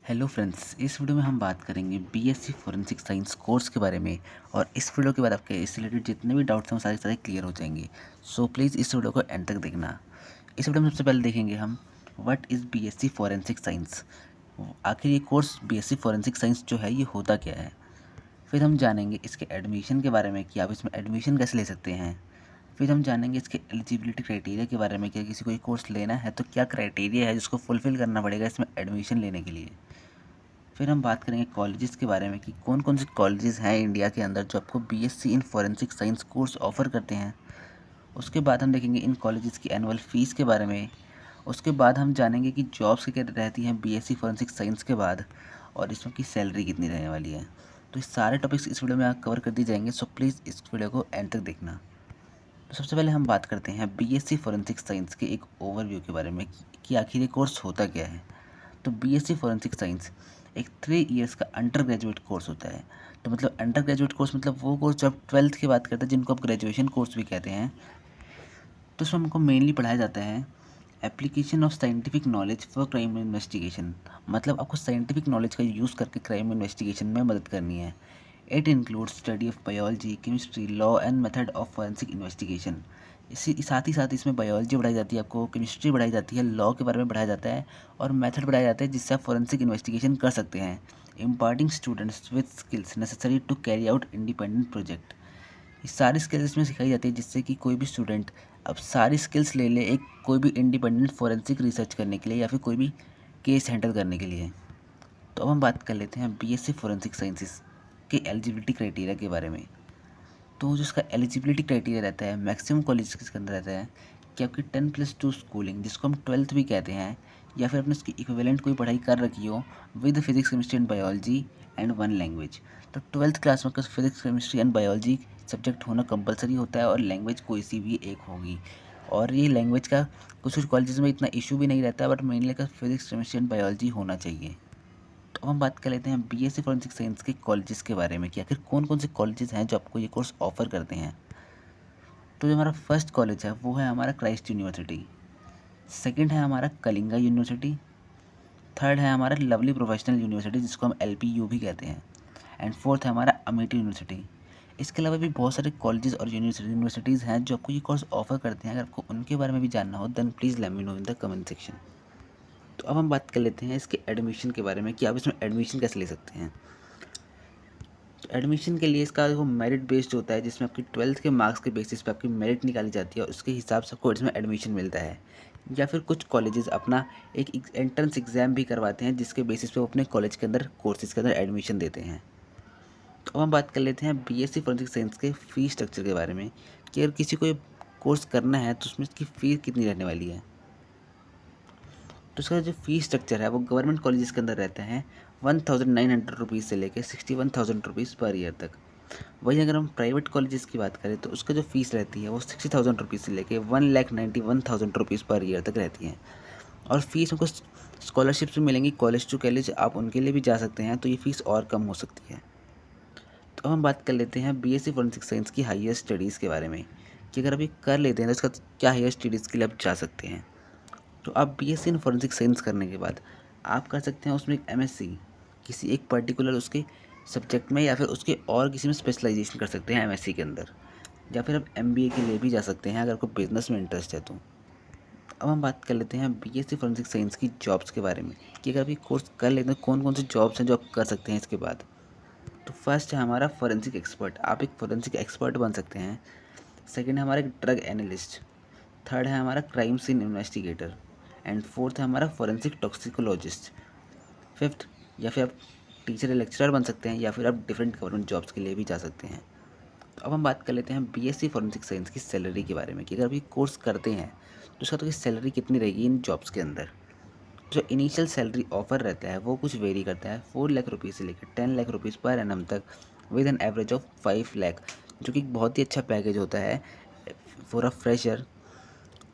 Hello friends, इस video में हम बात करेंगे बीएससी फॉरेंसिक साइंस कोर्स के बारे में। और इस वीडियो के बाद आपके इससे रिलेटेड जितने भी डाउट्स हैं वो सारे क्लियर हो जाएंगे। सो प्लीज़ इस वीडियो को एंड तक देखना। इस वीडियो में सबसे पहले देखेंगे हम what is BSc forensic science. आखिर ये कोर्स बीएससी फॉरेंसिक साइंस जो है ये होता क्या है। फिर हम जानेंगे इसके एडमिशन के बारे में कि आप इसमें एडमिशन कैसे ले सकते हैं। फिर हम जानेंगे इसके एलिजिबिलिटी क्राइटेरिया के बारे में कि किसी को ये कोर्स लेना है तो क्या क्राइटेरिया है जिसको फुलफ़िल करना पड़ेगा इसमें एडमिशन लेने के लिए। फिर हम बात करेंगे कॉलेजेस के बारे में कि कौन कौन से कॉलेजेस हैं इंडिया के अंदर जो आपको BSc in forensic science course offer करते हैं। उसके बाद हम देखेंगे इन कॉलेजेस की एनुअल फ़ीस के बारे में। उसके बाद हम जानेंगे कि जॉब्स क्या रहती हैं बीएससी फॉरेंसिक साइंस के बाद और इसमें की सैलरी कितनी रहने वाली है। तो इस सारे टॉपिक्स इस वीडियो में आप कवर कर दिए जाएंगे। सो प्लीज़ इस वीडियो को एंड तक देखना। तो सबसे पहले हम बात करते हैं बीएससी फॉरेंसिक साइंस के एक ओवरव्यू के बारे में कि आखिर ये कोर्स होता क्या है। तो बीएससी फॉरेंसिक साइंस एक 3 इयर्स का अंडर ग्रेजुएट कोर्स होता है। तो मतलब अंडर ग्रेजुएट कोर्स मतलब वो कोर्स जब 12th की बात करते हैं जिनको आप ग्रेजुएशन कोर्स भी कहते हैं। तो उसमें हमको मेनली पढ़ाया जाता है application of scientific knowledge for crime investigation. मतलब आपको साइंटिफिक नॉलेज का यूज़ करके क्राइम इन्वेस्टिगेशन में मदद करनी है। It includes study of biology, chemistry, law and method of forensic investigation. इसी साथ ही साथ इसमें बायोलॉजी पढ़ाई जाती है, आपको केमिस्ट्री पढ़ाई जाती है, लॉ के बारे में पढ़ाया जाता है और मेथड पढ़ाया जाता है जिससे आप फॉरेंसिक इन्वेस्टिगेशन कर सकते हैं। Imparting students with skills necessary to carry out independent project. ये सारी स्किल्स इसमें सिखाई जाती है जिससे कि कोई भी स्टूडेंट अब सारी स्किल्स ले ले एक कोई भी इंडिपेंडेंट फॉरेंसिक रिसर्च करने के लिए या फिर कोई भी केस हैंडल करने के लिए। तो अब हम बात कर लेते हैं बीएससी फॉरेंसिक साइंसेस के एलिजिबिलिटी क्राइटेरिया के बारे में। तो जो इसका एलिजिबिलिटी क्राइटेरिया रहता है मैक्सिमम कॉलेज के अंदर रहता है कि आपकी 10+2 स्कूलिंग जिसको हम 12th भी कहते हैं या फिर आपने उसकी इक्विवेलेंट कोई पढ़ाई कर रखी हो with physics chemistry and biology and 1 language. तो 12th क्लास में physics chemistry and biology subject होना कंपलसरी होता है और लैंग्वेज कोई सी भी एक होगी। और ये लैंग्वेज का कुछ कुछ कॉलेजेस में इतना इशू भी नहीं रहता बट मेनली का फिजिक्स केमिस्ट्री एंड बायोलॉजी होना चाहिए। तो अब हम बात कर लेते हैं बीएससी फॉरेंसिक साइंस के कॉलेजेस के बारे में कि आखिर कौन कौन से कॉलेजेस हैं जो आपको ये कोर्स ऑफर करते हैं। तो जो हमारा फर्स्ट कॉलेज है वो है हमारा क्राइस्ट यूनिवर्सिटी। सेकंड है हमारा कलिंगा यूनिवर्सिटी। थर्ड है हमारा लवली प्रोफेशनल यूनिवर्सिटी जिसको हम एलपीयू भी कहते हैं। एंड फोर्थ है हमारा अमेठी यूनिवर्सिटी। इसके अलावा भी बहुत सारे कॉलेजेस और यूनिवर्सिटीज़ हैं जो आपको ये कोर्स ऑफर करते हैं। अगर आपको उनके बारे में भी जानना हो then please let me know in the comment section. तो अब हम बात कर लेते हैं इसके एडमिशन के बारे में कि आप इसमें एडमिशन कैसे ले सकते हैं। तो एडमिशन के लिए इसका वो मेरिट बेस्ड होता है जिसमें आपकी 12th के मार्क्स के बेसिस पे आपकी मेरिट निकाली जाती है और उसके हिसाब से आपको इसमें एडमिशन मिलता है। या फिर कुछ कॉलेजेस अपना एक एंट्रेंस एग्ज़ाम भी करवाते हैं जिसके बेसिस पे वो अपने कॉलेज के अंदर कोर्सेज के अंदर एडमिशन देते हैं। तो अब हम बात कर लेते हैं बीएससी फॉरेंसिक साइंस के फ़ीस स्ट्रक्चर के बारे में कि अगर किसी को ये कोर्स करना है तो उसमें इसकी फ़ीस कितनी रहने वाली है। तो इसका जो फ़ीस स्ट्रक्चर है वो गवर्नमेंट कॉलेजेस के अंदर रहता है 1900 रुपीज़ से लेकर 61,000 रुपीज़ पर ईयर तक। वहीं अगर हम प्राइवेट कॉलेजेस की बात करें तो उसका जो फ़ीस रहती है वो 60,000 रुपीज़ से लेकर 1,91,000 रुपीज़ पर ईयर तक रहती है। और फीस हमको स्कॉलरशिप्स भी मिलेंगी, कॉलेज टू कॉलेज आप उनके लिए भी जा सकते हैं तो ये फ़ीस और कम हो सकती है। तो अब हम बात कर लेते हैं बीएससी फॉरेंसिक साइंस की हायर स्टडीज़ के बारे में कि अगर अभी कर लेते हैं तो इसका क्या हायर स्टडीज़ के लिए आप जा सकते हैं। तो आप बीएससी इन फॉरेंसिक साइंस करने के बाद आप कर सकते हैं उसमें एक एमएससी किसी एक पर्टिकुलर उसके सब्जेक्ट में या फिर उसके और किसी में स्पेशलाइजेशन कर सकते हैं एमएससी के अंदर। या फिर आप एमबीए के लिए भी जा सकते हैं अगर आपको बिजनेस में इंटरेस्ट है तो। अब हम बात कर लेते हैं बीएससी फॉरेंसिक साइंस की जॉब्स के बारे में कि अगर आप ये कोर्स कर लेते हैं कौन कौन से जॉब्स हैं जो आप कर सकते हैं इसके बाद। तो फर्स्ट है हमारा फॉरेंसिक एक्सपर्ट, आप एक फॉरेंसिक एक्सपर्ट बन सकते हैं। सेकेंड है हमारा एक ड्रग एनालिस्ट। थर्ड है हमारा crime scene investigator. And fourth है हमारा फॉरेंसिक टॉक्सिकोलॉजिस्ट। फिफ्थ या फिर आप टीचर या लेक्चरर बन सकते हैं या फिर आप डिफरेंट गवर्नमेंट जॉब्स के लिए भी जा सकते हैं। तो अब हम बात कर लेते हैं बीएससी फॉरेंसिक साइंस की सैलरी के बारे में कि अगर आप ये कोर्स करते हैं तो उसका तो सैलरी कितनी रहेगी इन जॉब्स के अंदर। जो इनिशियल सैलरी ऑफर रहता है वो कुछ वेरी करता है 4 लाख रुपीज़ से लेकर 10 लाख रुपीज़ पर एनम तक with an average of 5 lakh, जो कि बहुत ही अच्छा पैकेज होता है फॉर अ फ्रेशर।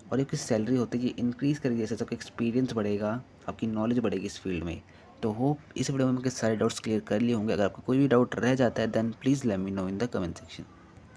और एक सैलरी होती है कि इंक्रीज़ करेगी जैसे आपका एक्सपीरियंस बढ़ेगा, आपकी नॉलेज बढ़ेगी इस फील्ड में। तो होप इस वीडियो में आपके सारे डाउट्स क्लियर कर लिए होंगे। अगर आपको कोई भी डाउट रह जाता है then please let me know in the comment section.